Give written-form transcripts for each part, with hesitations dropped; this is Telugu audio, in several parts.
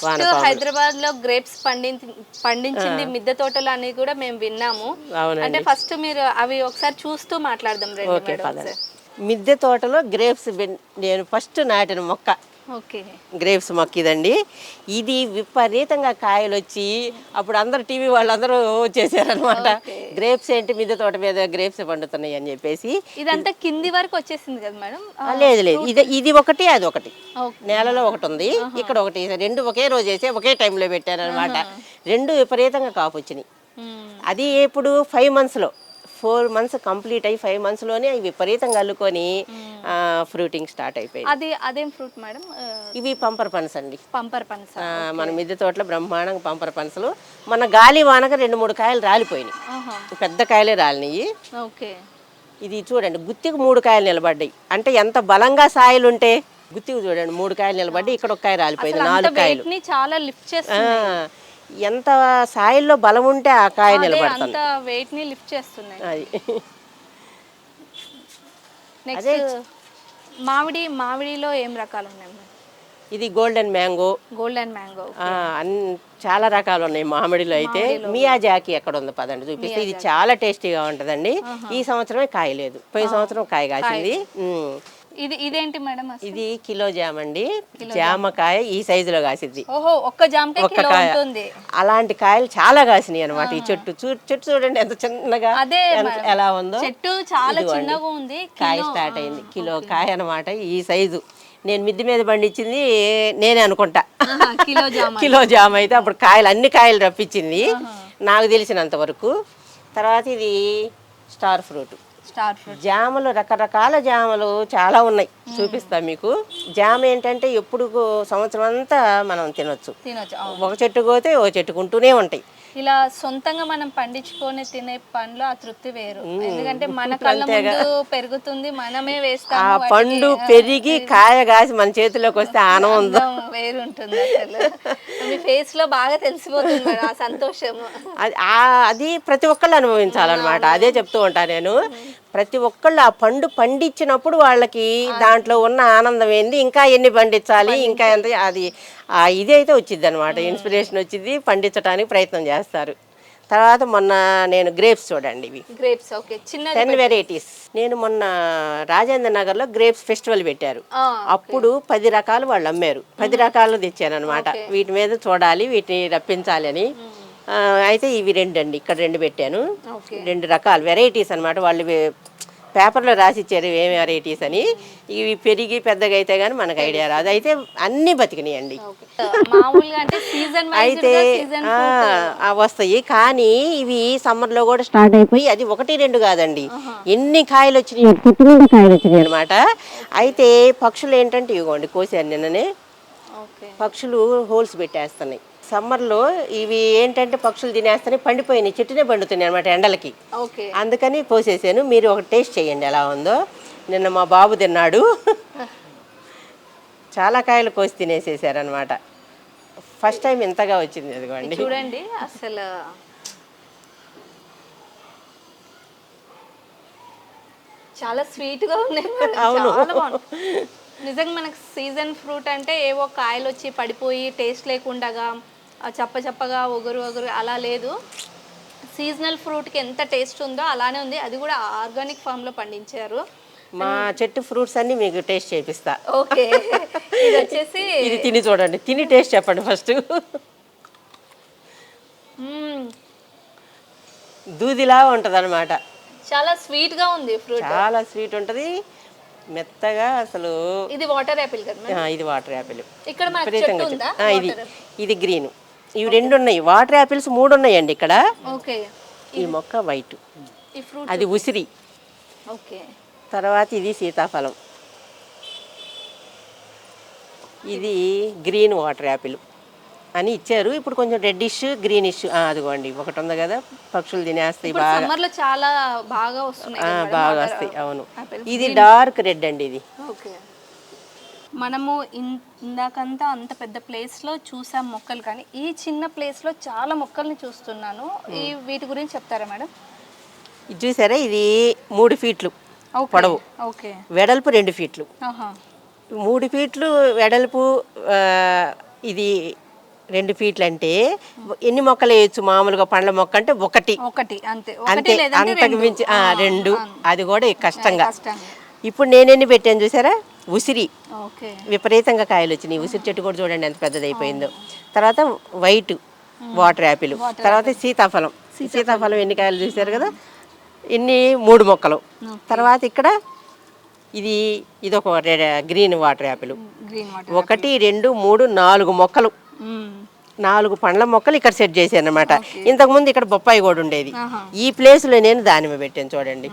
ఫస్ట్ హైదరాబాద్ లో గ్రేప్స్ పండించింది మిద్దె తోటలు అని కూడా మేము విన్నాము. అంటే ఫస్ట్ మీరు అవి ఒకసారి చూస్తూ మాట్లాడదాం రండి. మిద్దె తోటలో గ్రేప్స్ నేను ఫస్ట్ నాటిన మొక్క గ్రేప్స్ మొక్క ఇదండి. ఇది విపరీతంగా కాయలు వచ్చి అప్పుడు అందరు టీవీ వాళ్ళందరూ వచ్చేసారనమాట. గ్రేప్స్ ఏంటి మిద్దె తోట మీద గ్రేప్స్ పండుతున్నాయి అని చెప్పేసి. ఇదంతా కింది వరకు వచ్చేసింది కదా మేడం? లేదు లేదు, ఇది ఒకటి అది ఒకటి, నేలలో ఒకటి ఉంది, ఇక్కడ ఒకటి, రెండు ఒకే రోజు వేసి ఒకే టైంలో పెట్టారనమాట. రెండు విపరీతంగా కాపు వచ్చినాయి. అది ఇప్పుడు 5 monthsలో 4 months కంప్లీట్ అయ్యి 5 monthsలోనే అవి విపరీతంగా అల్లుకొని ఫ్రూటింగ్ స్టార్ట్ అయిపోయింది. అదేం ఫ్రూట్ మేడం? ఇవి పంపర్ పనస అండి. పంపర్ పనస మన మిద్దె తోటలో బ్రహ్మాండంగా పంపర్ పనసలు. మన గాలి వానక 2-3 కాయలు రాలిపోయినాయి, పెద్ద కాయలే రాలినాయి. ఇది చూడండి, గుత్తికి 3 కాయలు నిలబడ్డాయి. అంటే ఎంత బలంగా సాయిలు ఉంటే గుత్తికి చూడండి 3 కాయలు నిలబడ్డాయి. ఇక్కడ ఒక కాయ రాలిపోయింది, 4 కాయలు. చాలా లిఫ్ట్ చేస్తుంది. ఎంత సాయిల్లో బలం ఉంటే ఆ కాయ నిలబడుతుంది. అది నెక్స్ట్ మామిడిలో ఏం రకాలు ఉన్నాయి? ఇది గోల్డెన్ మ్యాంగో. చాలా రకాలు ఉన్నాయి మామిడిలో. అయితే మియాజాకి ఎక్కడ ఉందో పదండి చూపిస్తే. ఇది చాలా టేస్టీగా ఉంటదండి. ఈ సంవత్సరమే కాయ లేదు, పోయిన సంవత్సరం కాయ కాసింది. ఇదేంటి మేడం? ఇది కిలో జామ అండి. జామకాయ ఈ సైజులో కాసిద్ది. అలాంటి కాయలు చాలా కాసినాయి అనమాట. ఈ చెట్టు చూడండి ఎంత చిన్నగా ఎలా ఉందో. చెట్టు చాలా చిన్నగా ఉంది. కాయ స్టార్ట్ అయింది, కిలో కాయ అనమాట ఈ సైజు. నేను మిద్ది మీద పండించింది నేనే అనుకుంటా. కిలో జామ అయితే అప్పుడు కాయలు అన్ని కాయలు రప్పించింది నాకు తెలిసినంత వరకు. తర్వాత ఇది స్టార్ ఫ్రూట్. జామలు రకరకాల జామలు చాలా ఉన్నాయి, చూపిస్తా మీకు. జామ ఏంటంటే ఎప్పుడు సంవత్సరం అంతా మనం తినొచ్చు. ఒక చెట్టు పోతే ఒక చెట్టుకుంటూనే ఉంటాయి. ఇలా సొంతంగా మనం పండించుకొని తినే పండ్లు ఆ తృప్తి వేరు. ఎందుకంటే మన కళ్ళ ముందు పెరుగుతుంది, మనమే వేస్తాం. ఆ పండు పెరిగి కాయ కాసి మన చేతిలోకి వస్తే ఆనందం వేరు ఉంటుంది. అసలు మీ ఫేస్ లో బాగా తెలిసిపోతుంది ఆ సంతోషం. అది ప్రతి ఒక్కళ్ళు అనుభవించాలన్నమాట. అదే చెప్తూ ఉంటాను నేను. ప్రతి ఒక్కళ్ళు ఆ పండు పండించినప్పుడు వాళ్ళకి దాంట్లో ఉన్న ఆనందం ఏంది, ఇంకా ఎన్ని పండించాలి, ఇంకా ఎంత, అది ఇది అయితే వచ్చింది అనమాట. ఇన్స్పిరేషన్ వచ్చింది, పండించడానికి ప్రయత్నం చేస్తారు. తర్వాత మొన్న నేను గ్రేప్స్ చూడండి, ఇవి 10 varieties. నేను మొన్న రాజేంద్ర నగర్లో గ్రేప్స్ ఫెస్టివల్ పెట్టారు. అప్పుడు 10 రకాలు వాళ్ళు అమ్మారు. 10 రకాలు తెచ్చాను అనమాట. వీటి మీద చూడాలి, వీటిని రప్పించాలి అని. అయితే ఇవి 2 అండి, ఇక్కడ 2 పెట్టాను. 2 రకాలు వెరైటీస్ అనమాట. వాళ్ళు పేపర్లో రాసి ఇచ్చారు ఏమి వెరైటీస్ అని. ఇవి పెరిగి పెద్దగా అయితే కానీ మనకు ఐడియా రాదు. అయితే అన్ని బతికినాయండి. అయితే వస్తాయి, కానీ ఇవి సమ్మర్లో కూడా స్టార్ట్ అయిపోయి అది 1-2 కాదండి, ఎన్ని కాయలు వచ్చినాయి, కాయలు వచ్చినాయి అనమాట. అయితే పక్షులు ఏంటంటే ఇవ్వండి కోసాను నిన్ననే. పక్షులు హోల్స్ పెట్టేస్తున్నాయి సమ్మర్లో. ఇవి ఏంటంటే పక్షులు తినేస్తాయి, పండిపోయినాయి, చెట్టునే పండుతున్నాయి అనమాట ఎండలకి. అందుకని పోసేసాను. మీరు ఒక టేస్ట్ చేయండి ఎలా ఉందో. నిన్న మా బాబు తిన్నాడు, చాలా కాయలు కోసి తినేసేసారనమాట. ఫస్ట్ టైం ఇంతగా వచ్చింది. అదిగోండి చూడండి, అసలు చాలా స్వీట్ గా ఉన్నాయి. అవును, నిజంగా మనకు సీజన్ ఫ్రూట్ అంటే ఏవో కాయలు వచ్చి పడిపోయి టేస్ట్ లేకుండా చప్పగా ఒగరు అలా లేదు. సీజనల్ ఫ్రూట్కి ఎంత టేస్ట్ ఉందో అలానే ఉంది. అది కూడా ఆర్గానిక్ ఫామ్లో పండించారు. మా చెట్టు ఫ్రూట్స్ అన్ని మీకు టేస్ట్ చేపిస్తా. ఓకే, ఇది వచ్చేసి ఇది తిని చూడండి, తిని టేస్ట్ చెప్పండి ఫస్ట్. దూదిలా ఉంటుంది అనమాట. చాలా స్వీట్గా ఉంది ఫ్రూట్, చాలా స్వీట్ ఉంటుంది, మెత్తగా. అసలు ఇది వాటర్ యాపిల్ కదా? ఇది వాటర్ యాపిల్. ఇక్కడ ఇది గ్రీన్. ఇవి 2 ఉన్నాయి. వాటర్ యాపిల్స్ 3 ఉన్నాయండి ఇక్కడ. ఈ మొక్క వైట్, అది ఉసిరి. తర్వాత ఇది సీతాఫలం, ఇది గ్రీన్ వాటర్ యాపిల్ అని ఇచ్చారు. ఇప్పుడు కొంచెం రెడ్డిష్ గ్రీనిష్. అదిగోండి ఒకటి ఉంది కదా, పక్షులు తినేస్తాయి బాగా, చాలా బాగా వస్తున్నాయి, బాగా వస్తాయి. అవును, ఇది డార్క్ రెడ్ అండి. ఇది మనము ఇందాకంతా అంత పెద్ద ప్లేస్లో చూసాం మొక్కలు, కానీ ఈ చిన్న ప్లేస్లో చాలా మొక్కల్ని చూస్తున్నాను. వీటి గురించి చెప్తారా మేడం? ఇది చూసారా, ఇది 3 ఫీట్లు పొడవు, వెడల్పు 2 ఫీట్లు. 3 ఫీట్లు వెడల్పు. ఇది 2 ఫీట్లు అంటే ఎన్ని మొక్కలు వేయచ్చు మామూలుగా పండ్ల మొక్క అంటే ఒకటి ఒకటి అంతే అంతే, లేదంటే అంతకు మించి 2, అది కూడా కష్టంగా. కష్టంగా. ఇప్పుడు నేనెన్ని పెట్టాను చూసారా, ఉసిరి ఓకే. విపరీతంగా కాయలు వచ్చినాయి. ఉసిరి చెట్టు కూడా చూడండి ఎంత పెద్దది అయిపోయిందో. తర్వాత వైట్ వాటర్ యాపిల్, తర్వాత సీతాఫలం ఎన్ని కాయలు చూసారు కదా, ఇన్ని 3 మొక్కలు. తర్వాత ఇక్కడ ఇది ఒక గ్రీన్ వాటర్ యాపిల్, గ్రీన్ 1 2 3 4 మొక్కలు, 4 పండ్ల మొక్కలు ఇక్కడ సెట్ చేశాను అనమాట. ఇంతకుముందు ఇక్కడ బొప్పాయి కూడా ఉండేది. ఈ ప్లేస్లో నేను దానిమ్మ పెట్టాను చూడండి.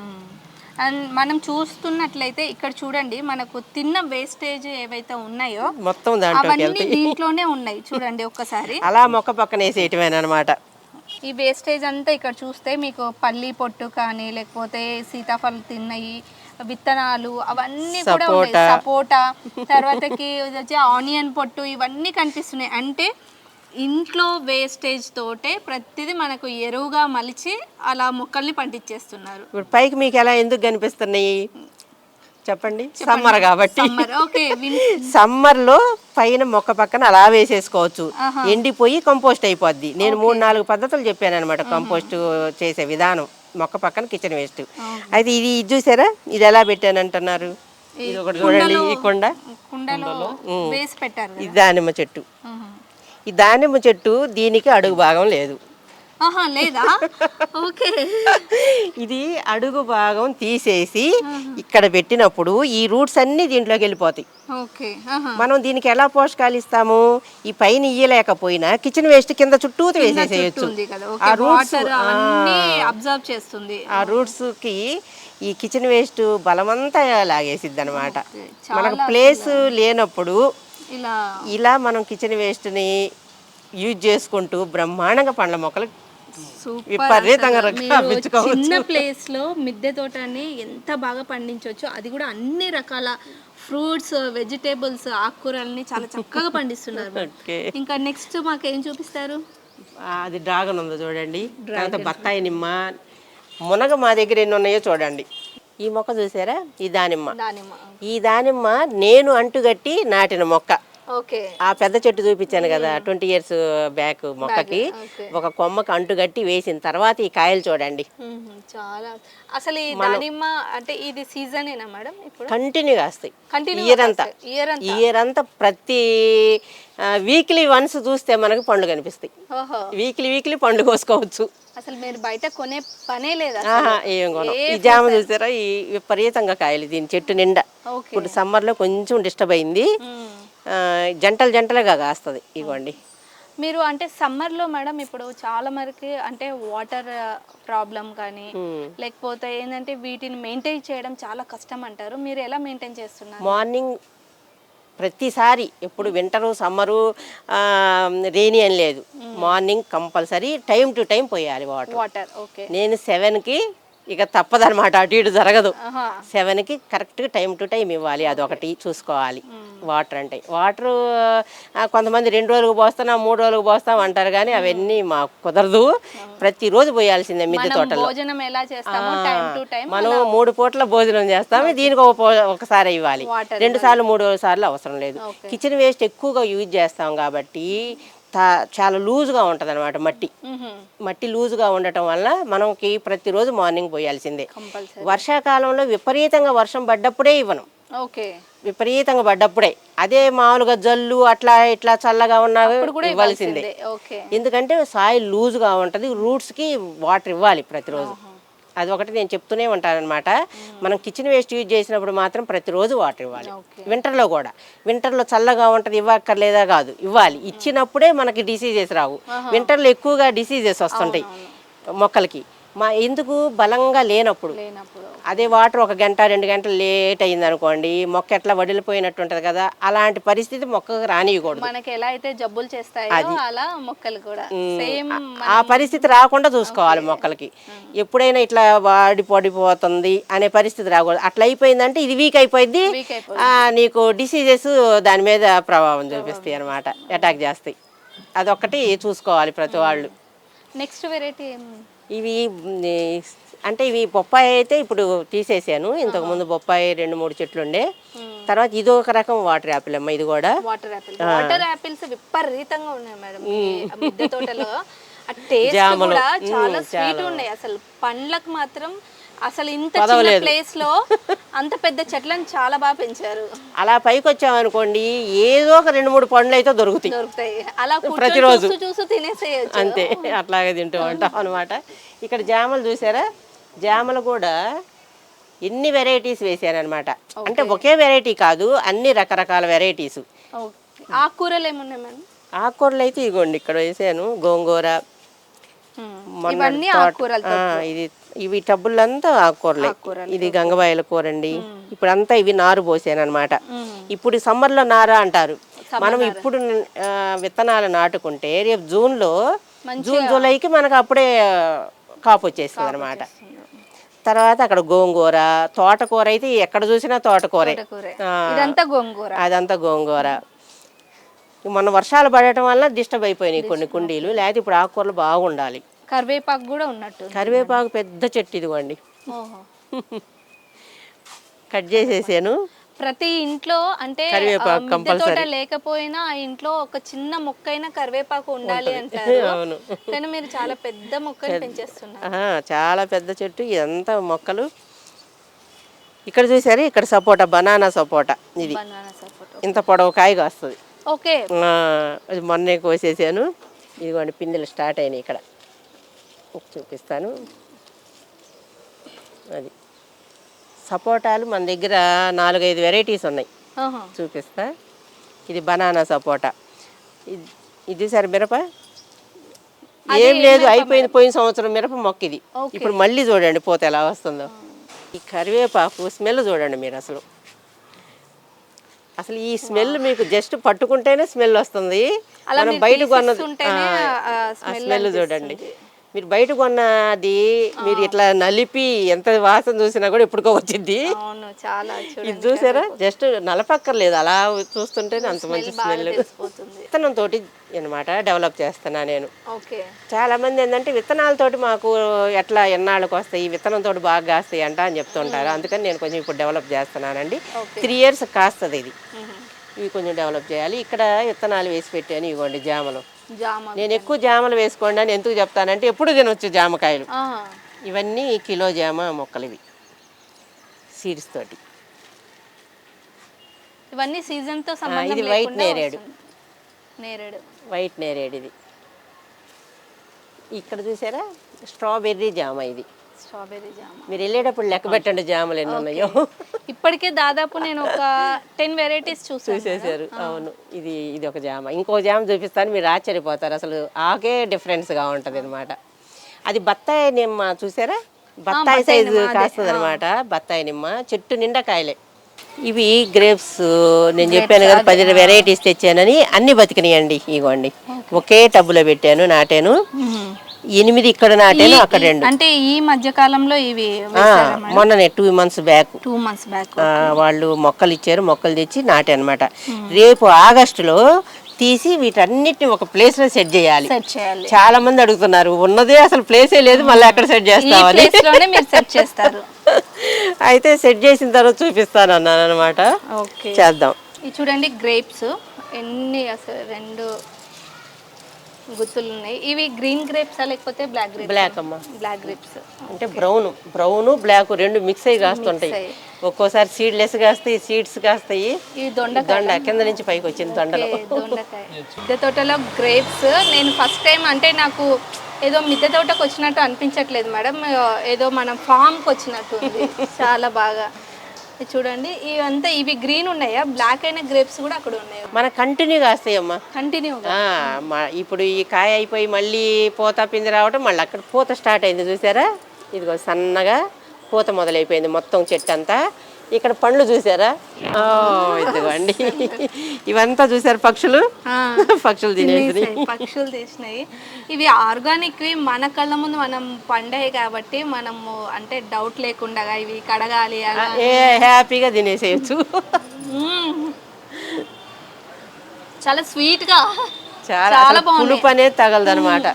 అండ్ మనం చూస్తున్నట్లయితే ఇక్కడ చూడండి, మనకు తిన్న వేస్టేజ్ ఏవైతే ఉన్నాయో మొత్తం దాంట్లోకి అవన్నీ దీంట్లోనే ఉన్నాయి చూడండి ఒక్కసారి. అలా మొక్క పక్కన వేసేయటమేనమాట. ఈ వేస్టేజ్ అంతా ఇక్కడ చూస్తే మీకు పల్లి పొట్టు కానీ లేకపోతే సీతాఫలం తిన్నయి విత్తనాలు అవన్నీ కూడా ఉన్నాయి, సపోటా, తర్వాతకి వచ్చి ఆనియన్ పొట్టు, ఇవన్నీ కనిపిస్తున్నాయి. అంటే ఇంట్లో వేస్టేజ్ తోటే ప్రతిదీ మనకు ఎరువుగా మలిచి అలా మొక్కల్ని పండించేస్తున్నారు. ఇప్పుడు పైకి మీకు ఎలా ఎందుకు కనిపిస్తున్నాయి చెప్పండి, సమ్మర్ కాబట్టి. సమ్మర్లో పైన మొక్క పక్కన అలా వేసేసుకోవచ్చు, ఎండిపోయి కంపోస్ట్ అయిపోద్ది. నేను 3-4 పద్ధతులు చెప్పాను అనమాట కంపోస్ట్ చేసే విధానం. మొక్క పక్కన కిచెన్ వేస్ట్. అయితే ఇది చూసారా, ఇది ఎలా పెట్టానంటున్నారు, ఇది ఒకటి చూడండి. ఈ కుండలో వేసి పెట్టారు. ఇది దానిమ్మ చెట్టు. ఈ దానిమ్మ చెట్టు దీనికి అడుగు భాగం లేదు. లేదా? ఓకే. ఇది అడుగు భాగం తీసేసి ఇక్కడ పెట్టినప్పుడు ఈ రూట్స్ అన్ని దీంట్లోకి వెళ్ళిపోతాయి. మనం దీనికి ఎలా పోషకాలు ఇస్తాము, ఈ పైన ఇయ్యలేకపోయినా కిచెన్ వేస్ట్ కింద చుట్టూ వేసేసేయచ్చు. ఆ రూట్స్ కి ఈ కిచెన్ వేస్ట్ బలమంతా లాగేసిద్ది అనమాట. మనకు ప్లేస్ లేనప్పుడు ఇలా మనం కిచెన్ వేస్ట్ ని యూజ్ చేసుకుంటూ బ్రహ్మాండంగా పండ్ల మొక్కలు చిన్న ప్లేస్ లో మిద్దె తోటని ఎంత బాగా పండించవచ్చు, అది కూడా అన్ని రకాల ఫ్రూట్స్, వెజిటేబుల్స్, ఆకుకూరల్ని చాలా చక్కగా పండిస్తున్నారు. ఇంకా నెక్స్ట్ మాకు ఏం చూపిస్తారు? అది డ్రాగన్ ఉందో చూడండి, తర్వాత బత్తాయి, నిమ్మ, మునగ మా దగ్గర ఎన్ని ఉన్నాయో చూడండి. ఈ మొక్క చూసారా, ఈ దానిమ్మ నేను అంటుగట్టి నాటిన మొక్క. ఆ పెద్ద చెట్టు చూపించాను కదా 20 years బ్యాక్, మొక్కకి ఒక కొమ్మకి అంటుగట్టి వేసిన తర్వాత ఈ కాయలు చూడండి. చాలా అసలు ఈ దానిమ్మ అంటే ఇది సీజనేనా మేడం? ఇప్పుడు కంటిన్యూగా వస్తాయి ఇయర్ అంతా. ప్రతి వీక్లీ వన్స్ చూస్తే మనకు పండ్లు కనిపిస్తాయి. వీక్లీ పండ్లు కోసుకోవచ్చు. అసలు మీరు బయట కొనే పనే లేదా? ఏం కొనం. ఈ జామ చూసారా, ఈ విపరీతంగా కాయలు దీని చెట్టు నిండా. ఇప్పుడు సమ్మర్లో కొంచెం డిస్టర్బ్ అయింది, జంటలుగా కాస్తుంది. ఇవ్వండి. మీరు అంటే సమ్మర్లో మేడం ఇప్పుడు చాలా మరికి అంటే వాటర్ ప్రాబ్లం కానీ లేకపోతే ఏంటంటే వీటిని మెయింటైన్ చేయడం చాలా కష్టం అంటారు. మీరు ఎలా మెయింటైన్ చేస్తున్నారు? మార్నింగ్ ప్రతిసారి ఎప్పుడు వింటరు సమ్మరు రెయినీ అని లేదు, morning compulsory time to time పోయాలి వాటర్. నేను 7కి ఇక తప్పదనమాట, అటు ఇటు జరగదు. 7కి కరెక్ట్గా టైం టు టైం ఇవ్వాలి, అదొకటి చూసుకోవాలి. వాటర్ కొంతమంది 2 రోజులకు పోస్తాం 3 రోజులకు పోస్తాం అంటారు, కానీ అవన్నీ మాకు కుదరదు. ప్రతిరోజు పోయాల్సిందే మిద్దె తోటలో. మనం 3 పూటల భోజనం చేస్తాము, దీనికి ఒకసారి ఇవ్వాలి. 2 సార్లు 3 సార్లు అవసరం లేదు. కిచెన్ వేస్ట్ ఎక్కువగా యూజ్ చేస్తాం కాబట్టి చాలా లూజ్గా ఉంటుంది అనమాట. మట్టి లూజ్గా ఉండటం వల్ల మనకి ప్రతిరోజు మార్నింగ్ పోయాల్సిందే. వర్షాకాలంలో విపరీతంగా వర్షం పడ్డప్పుడే ఇవ్వను, విపరీతంగా పడ్డప్పుడే. అదే మామూలుగా జల్లు అట్లా ఇట్లా చల్లగా ఉన్నా ఇవ్వాల్సిందే. ఎందుకంటే సాయిల్ లూజ్గా ఉంటుంది, రూట్స్కి వాటర్ ఇవ్వాలి ప్రతిరోజు. అది ఒకటి నేను చెప్తూనే ఉంటాను అనమాట. మనం కిచెన్ వేస్ట్ యూజ్ చేసినప్పుడు మాత్రం ప్రతిరోజు వాటర్ ఇవ్వాలి. వింటర్లో కూడా, వింటర్లో చల్లగా ఉంటుంది ఇవ్వక్కర్లేదా కాదు, ఇవ్వాలి. ఇచ్చినప్పుడే మనకి డిసీజెస్ రావు. వింటర్లో ఎక్కువగా డిసీజెస్ వస్తుంటాయి మొక్కలకి. ఎందుకు బలంగా లేనప్పుడు. అదే వాటర్ 1 గంట 2 గంటలు లేట్ అయింది అనుకోండి, మొక్క ఎట్లా వడిలిపోయినట్టు ఉంటుంది కదా, అలాంటి పరిస్థితి మొక్కకు రానియకూడదు. మనకి ఎలా అయితే జబ్బులు చేస్తాయో అలా మొక్కలు కూడా ఆ పరిస్థితి రాకుండా చూసుకోవాలి మొక్కలకి. ఎప్పుడైనా ఇట్లా పడిపోతుంది అనే పరిస్థితి రాకూడదు. అట్లా అయిపోయిందంటే ఇది వీక్ అయిపోయింది, నీకు డిసీజెస్ దాని మీద ప్రభావం చూపిస్తాయి అనమాట, అటాక్ చేస్తాయి. అదొక్కటి చూసుకోవాలి ప్రతి వాళ్ళు. నెక్స్ట్ వెరైటీ ఇవి బొప్పాయి అయితే ఇప్పుడు తీసేసాను. ఇంతకుముందు బొప్పాయి 2-3 చెట్లు ఉండే, తర్వాత ఇది ఒక రకం వాటర్ యాపిల్ అమ్మ, ఇది కూడా వాటర్ యాపిల్స్ విపరీతంగా ఉన్నాయి మేడం ఈ మిద్దె తోటలో. ఆ టేస్ట్ కూడా చాలా స్వీట్ ఉన్నాయి. అసలు పండ్లకు మాత్రం అసలు ఇంత చిన్న ప్లేస్ లో అంత పెద్ద చెట్లను చాలా బాగా పెంచారు. అలా పైకి వచ్చామనుకోండి ఏదో ఒక 2-3 పండ్లు అయితే దొరుకుతాయి. అలా ప్రతిరోజు చూసి తినేసేయచ్చు అంతే. అట్లాగే తింటూ ఉంటాం అనమాట. ఇక్కడ జామలు చూసారా, జామలు కూడా ఎన్ని వెరైటీస్ వేసారనమాట. అంటే ఒకే వెరైటీ కాదు, అన్ని రకరకాల వెరైటీస్. ఆకుకూరలు ఏమున్నాయి మేడం? ఆకుకూరలు అయితే ఇగోండి ఇక్కడ వేసాను, గోంగూర, ఇవన్నీ ఆకుకూరలు. ఇది ఇవి టబ్బులంతా ఆకుకూరలే. ఇది గంగవాయల కూర అండి. ఇప్పుడంతా ఇవి నారు పోసాను అనమాట. ఇప్పుడు సమ్మర్లో నారా అంటారు. మనం ఇప్పుడు విత్తనాలు నాటుకుంటే రేపు జూన్ జూలైకి మనకు అప్పుడే కాపు వచ్చేస్తుంది అనమాట. తర్వాత అక్కడ గోంగూర, తోటకూర అయితే ఎక్కడ చూసినా తోటకూరే. అదంతా గోంగూర. మొన్న వర్షాలు పడటం వల్ల డిస్టర్బ్ అయిపోయినాయి కొన్ని కుండీలు, లేకపోతే ఇప్పుడు ఆకుకూరలు బాగుండాలి. కరివేపాకు కూడా ఉన్నట్టు. కరివేపాకు పెద్ద చెట్టు ఇదిగోండి, కట్ చేసేసాను. ప్రతి ఇంట్లో అంటే మిద్దె తోట లేకపోయినా ఆ ఇంట్లో ఒక చిన్న మొక్క అయినా కరివేపాకు ఉండాలి అంటారు. కానీ మీరు చాలా పెద్ద మొక్కలు పెంచేస్తున్నారు. చాలా పెద్ద చెట్టు ఇదంతా మొక్కలు. ఇక్కడ చూసారు, ఇక్కడ సపోటా, బనానా సపోటా. ఇది ఇంత పొడవు కాయగా వస్తుంది. ఓకే, అది మొన్నే కోసేసాను. ఇదిగోండి పిందెలు స్టార్ట్ అయినాయి. ఇక్కడ చూపిస్తాను. అది సపోటాలు మన దగ్గర 4-5 వెరైటీస్ ఉన్నాయి, చూపిస్తా. ఇది బనానా సపోటా. ఇది సరే మిరప ఏం లేదు, అయిపోయింది పోయిన సంవత్సరం మిరప మొక్క ఇది. ఇప్పుడు మళ్ళీ చూడండి పూత ఎలా వస్తుందో. ఈ కరివేపాకు స్మెల్ చూడండి మీరు. అసలు ఈ స్మెల్ మీకు జస్ట్ పట్టుకుంటేనే స్మెల్ వస్తుంది. మనం బయట కొన్నది స్మెల్ చూడండి. మీరు బయట కొన్నది మీరు ఇట్లా నలిపి ఎంత వాసన చూసినా కూడా ఎప్పుడుకో వచ్చింది. ఇది చూసారా, జస్ట్ నలపక్కర్లేదు, అలా చూస్తుంటేనే అంత మంచి స్మెల్. విత్తనం తోటి అనమాట డెవలప్ చేస్తున్నా నేను. చాలా మంది ఏంటంటే విత్తనాలతోటి మాకు ఎట్లా ఎన్నాళ్ళకి వస్తాయి, విత్తనంతో బాగా కాస్తాయి అంట అని చెప్తుంటారు. అందుకని నేను కొంచెం ఇప్పుడు డెవలప్ చేస్తున్నానండి. 3 years కాస్తుంది ఇది. ఇవి కొంచెం డెవలప్ చేయాలి. ఇక్కడ విత్తనాలు వేసి పెట్టాను. ఇవ్వండి జామలు. నేను ఎక్కువ జామలు వేసుకోండి అని ఎందుకు చెప్తానంటే ఎప్పుడు తినొచ్చు జామకాయలు. ఇవన్నీ కిలో జామ మొక్కలు, ఇవి సీడ్స్ తోటి. ఇవన్నీ సీజన్ తో సంబంధం ఇది వైట్ నేరేడు. వైట్ నేరేడు ఇది. ఇక్కడ చూసారా స్ట్రాబెర్రీ జామ. ఇది మీరు వెళ్ళేటప్పుడు లెక్క పెట్టండి జామలు ఎన్ని ఉన్నాయో. ఇప్పటికే దాదాపు నేను ఒక 10 వెరైటీస్ చూసేసారు. అవును, ఇది ఒక జామ. ఇంకో జామ చూపిస్తాను, మీరు ఆశ్చర్యపోతారు. అసలు ఆకే డిఫరెన్స్గా ఉంటుంది అనమాట. అది బత్తాయి నిమ్మ చూసారా, బత్తాయి సైజు కాస్తుంది అనమాట. బత్తాయి నిమ్మ చెట్టు నిండా కాయలే. ఇవి గ్రేప్స్. నేను చెప్పాను కదా 10 వెరైటీస్ తెచ్చానని, అన్ని బతికినాయండి. ఇగోండి ఒకే టబ్బులో పెట్టాను, నాటాను. 8 ఇక్కడ నాటాను, అక్కడ 2. అంటే ఈ మధ్య కాలంలో ఇవి మొన్ననే 2 months బ్యాక్ వాళ్ళు మొక్కలు ఇచ్చారు, మొక్కలు తెచ్చి నాటే అనమాట. రేపు ఆగస్టులో తీసి వీటన్నిటిని ఒక ప్లేస్ లో సెట్ చేయాలి. చాలా మంది అడుగుతున్నారు, ఉన్నదే అసలు ప్లేసే లేదు, మళ్ళీ అక్కడ సెట్ చేస్తామని. అయితే సెట్ చేసిన తర్వాత చూపిస్తాను అన్నాను అనమాట. చేద్దాం. చూడండి గ్రేప్స్ ఎన్ని, అసలు 2 గుత్తులు ఉన్నాయి. ఇవి గ్రీన్ గ్రేప్స్ లేకపోతే బ్లాక్ గ్రేప్స్? బ్లాక్ అమ్మా. బ్లాక్ గ్రేప్స్ అంటే బ్రౌన్ బ్లాక్ 2 మిక్స్ అయ్యి కాస్తుంటాయి. ఒక్కోసారి సీడ్లెస్ కాస్తాయి, సీడ్స్ కాస్తాయి. దొండ కింద నుంచి పైకి వచ్చింది దొండలో. మిద్దె తోటలో గ్రేప్స్ నేను ఫస్ట్ టైం, అంటే నాకు ఏదో మిద్దె తోటకు వచ్చినట్టు అనిపించట్లేదు మేడం, ఏదో మనం ఫామ్కి వచ్చినట్టు ఉంది. చాలా బాగా చూడండి. ఇవంతా ఇవి గ్రీన్ ఉన్నాయా? బ్లాక్ అయిన గ్రేప్స్ కూడా అక్కడ ఉన్నాయి. మన కంటిన్యూ కాస్తాయమ్మా, కంటిన్యూ. ఇప్పుడు ఈ కాయ అయిపోయి మళ్ళీ పూత పిండి రావటం, మళ్ళీ అక్కడ పూత స్టార్ట్ అయింది చూసారా. ఇదిగో సన్నగా పూత మొదలైపోయింది మొత్తం చెట్టు అంతా. ఇక్కడ పండ్లు చూసారా, ఇదిగోండి. ఇవంతా చూసారు పక్షులు తీసినాయి. ఇవి ఆర్గానిక్, మన కళ్ళ ముందు మనం పండాయి కాబట్టి మనము అంటే డౌట్ లేకుండా ఇవి కడగాలి, హ్యాపీగా తినేసేయచ్చు. చాలా స్వీట్ గా, చాలా పులుపు అనేది తగలదు అనమాట.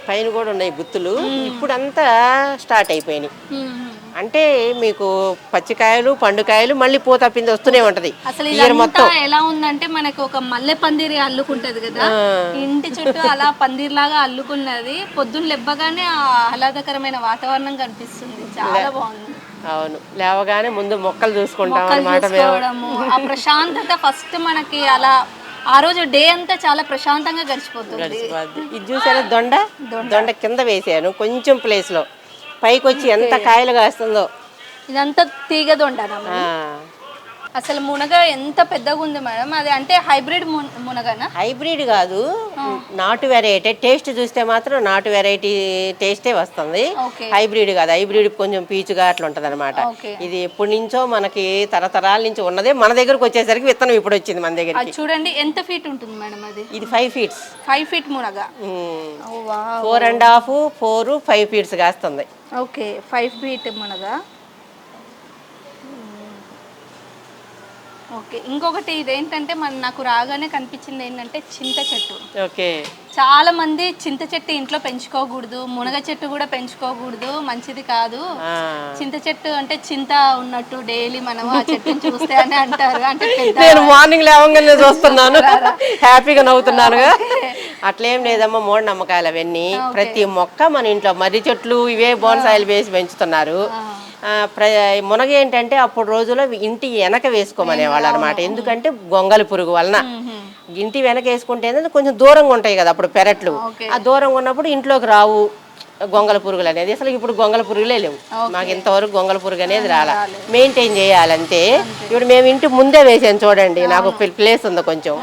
పైన కూడా ఉన్నాయి గుత్తులు. ఇప్పుడంతా స్టార్ట్ అయిపోయినాయి. అంటే మీకు పచ్చికాయలు పండుకాయలు మళ్ళీ పూత పిండి వస్తూనే ఉంటది అసలు ఇయర్ ఇదంతా మొత్తం. ఎలా ఉందంటే మనకు ఒక మల్లె పందిరి అల్లుకుంటది కదా, ఇంటి చుట్టూ అలా పందిరిలాగా అల్లుకున్నది. పొద్దున్న లెబ్బగానే ఆ ఆహ్లాదకరమైన వాతావరణం కనిపిస్తుంది, చాలా బాగుంది. అవును, లేవగానే ముందు మొక్కలు చూసుకుంటాం మొక్కలు అన్నమాట మేము. చూసుకోవడము, ఆ ప్రశాంతత ఫస్ట్ మనకి అలా ఆ రోజు డే అంతా చాలా ప్రశాంతంగా గడిచిపోతుంది. గడిచిపోద్ది. ఇది చూసారా దొండ కింద వేసాను కొంచెం ప్లేస్ లో, పైకి వచ్చి ఎంత కాయలు కాస్తుందో. ఇదంతా తీగ దొండనా? ఆ, అసలు మునగ ఎంత పెద్దగా ఉంది మేడం, అది అంటే హైబ్రిడ్ మునగనా? హైబ్రిడ్ కాదు, నాటు వెరైటీ. టేస్ట్ చూస్తే మాత్రం నాటు వెరైటీ టేస్టే వస్తుంది, ఓకే. హైబ్రిడ్ కాదు. హైబ్రిడ్ కొంచెం పీచుగా అట్లా ఉంటది అనమాట. ఓకే. ఇది ఎప్పటి నుంచో మనకి తరతరాల నుంచి ఉన్నదే, మన దగ్గరకు వచ్చేసరికి విత్తనం ఇప్పుడు వచ్చింది మన అది దగ్గరికి. చూడండి ఎంత ఫీట్ ఉంటుంది మేడం అది? ఇది 5 feet. 5 feet మునగ. ఓ వావ్. 4.5, 4, 5 feet కాస్తుంది. ఓకే, 5 feet మునగ. ఓకే, ఇంకొకటి ఇదేంటంటే నాకు రాగానే కనిపించింది ఏంటంటే చింత చెట్టు. ఓకే. చాలా మంది చింత చెట్టు ఇంట్లో పెంచుకోకూడదు, మునగ చెట్టు కూడా పెంచుకోకూడదు, మంచిది కాదు. చింత చెట్టు అంటే చింత ఉన్నట్టు డైలీ మనం ఆ చెట్టుని చూస్తే అని అంటారు. అంటే నేను మార్నింగ్ లేవగానే చూస్తున్నాను, హ్యాపీగా నవ్వుతున్నానుగా. అట్లేం లేదమ్మా, మూఢనమ్మకాలు అవన్నీ. ప్రతి మొక్క మన ఇంట్లో మర్రి చెట్లు ఇవే బోన్సాయిలు వేసి పెంచుతున్నారు. మునగ ఏంటంటే అప్పుడు రోజుల్లో ఇంటి వెనక వేసుకోమనేవాళ్ళు అనమాట. ఎందుకంటే గొంగలి పురుగు వలన ఇంటి వెనక వేసుకుంటే కొంచెం దూరంగా ఉంటాయి కదా అప్పుడు పెరట్లు. ఆ దూరంగా ఉన్నప్పుడు ఇంట్లోకి రావు గొంగల పురుగులు అనేది. అసలు ఇప్పుడు గొంగల పురుగులే లేవు మాకు, ఇంతవరకు గొంగల పురుగు అనేది రాలా. మెయింటైన్ చేయాలంతే. ఇప్పుడు మేము ఇంటి ముందే వేసాను చూడండి, నాకు ప్లేస్ ఉంది కొంచెం.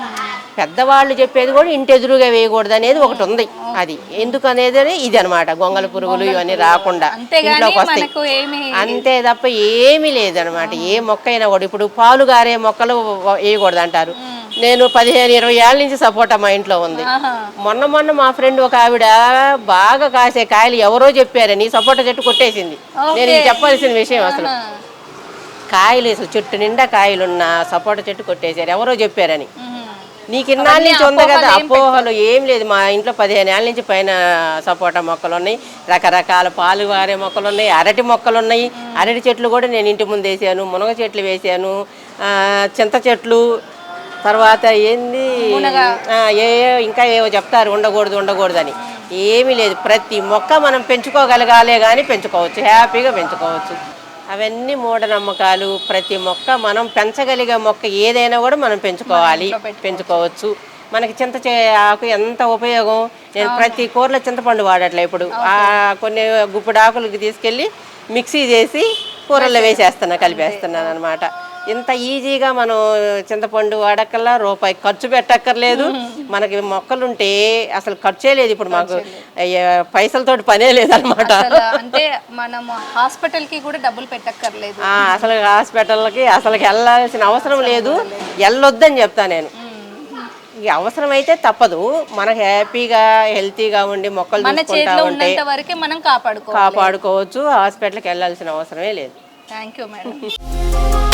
పెద్దవాళ్ళు చెప్పేది కూడా ఇంటి ఎదురుగా వేయకూడదు అనేది ఒకటి ఉంది. అది ఎందుకు అనేది ఇది అనమాట, గొంగల పురుగులు ఇవన్నీ రాకుండా ఇంట్లోకి వస్తాయి అంతే తప్ప ఏమీ లేదనమాట. ఏ మొక్క అయినా కూడా ఇప్పుడు పాలు గారే మొక్కలు వేయకూడదు అంటారు. నేను 15-20 ఏళ్ళ నుంచి సపోటా మా ఇంట్లో ఉంది. మొన్న మా ఫ్రెండ్ ఒక ఆవిడ బాగా కాసే కాయలు ఎవరో చెప్పారని సపోటా చెట్టు కొట్టేసింది. నేను ఇది చెప్పాల్సిన విషయం. అసలు కాయలు అసలు చెట్టు నిండా కాయలున్న సపోటా చెట్టు కొట్టేశారు, ఎవరో చెప్పారని. నీకు ఇన్నాళ్ళ నుంచి ఉంది కదా అపోహలు, ఏం లేదు. మా ఇంట్లో 15 ఏళ్ళ నుంచి పైన సపోటా మొక్కలు ఉన్నాయి, రకరకాల పాలు వారే మొక్కలు ఉన్నాయి, అరటి మొక్కలు ఉన్నాయి. అరటి చెట్లు కూడా నేను ఇంటి ముందు వేసాను, మునగ చెట్లు వేసాను, చింత చెట్లు, తర్వాత ఏంది ఇంకా ఏవో చెప్తారు ఉండకూడదు అని. ఏమీ లేదు, ప్రతి మొక్క మనం పెంచుకోగలగాలే కానీ పెంచుకోవచ్చు, హ్యాపీగా పెంచుకోవచ్చు. అవన్నీ మూఢనమ్మకాలు. ప్రతి మొక్క మనం పెంచగలిగే మొక్క ఏదైనా కూడా మనం పెంచుకోవచ్చు. మనకి ఆకు ఎంత ఉపయోగం. నేను ప్రతి కూరలో చింతపండు వాడట్లే ఇప్పుడు. కొన్ని గుప్పిడి ఆకులకి తీసుకెళ్ళి మిక్సీ చేసి కూరల్లో కలిపేస్తున్నాను అనమాట. ఇంత ఈజీగా మనం చింతపండు వాడక్కల్లా, రూపాయి ఖర్చు పెట్టక్కర్లేదు. మనకి మొక్కలుంటే అసలు ఖర్చే లేదు. ఇప్పుడు మాకు పైసలతోటి పనే లేదనమాట. అంటే మనం హాస్పిటల్ కి కూడా డబ్బులు పెట్టక్కర్లేదు. అసలు హాస్పిటల్కి అసలు వెళ్ళాల్సిన అవసరం లేదు, వెళ్ళొద్దని చెప్తా నేను. అవసరం అయితే తప్పదు. మనకు హ్యాపీగా హెల్తీగా ఉండి మొక్కలు చూసుకుంటా ఉంటే మనం కాపాడుకోవచ్చు. హాస్పిటల్కి వెళ్ళాల్సిన అవసరమే లేదు. Thank you madam.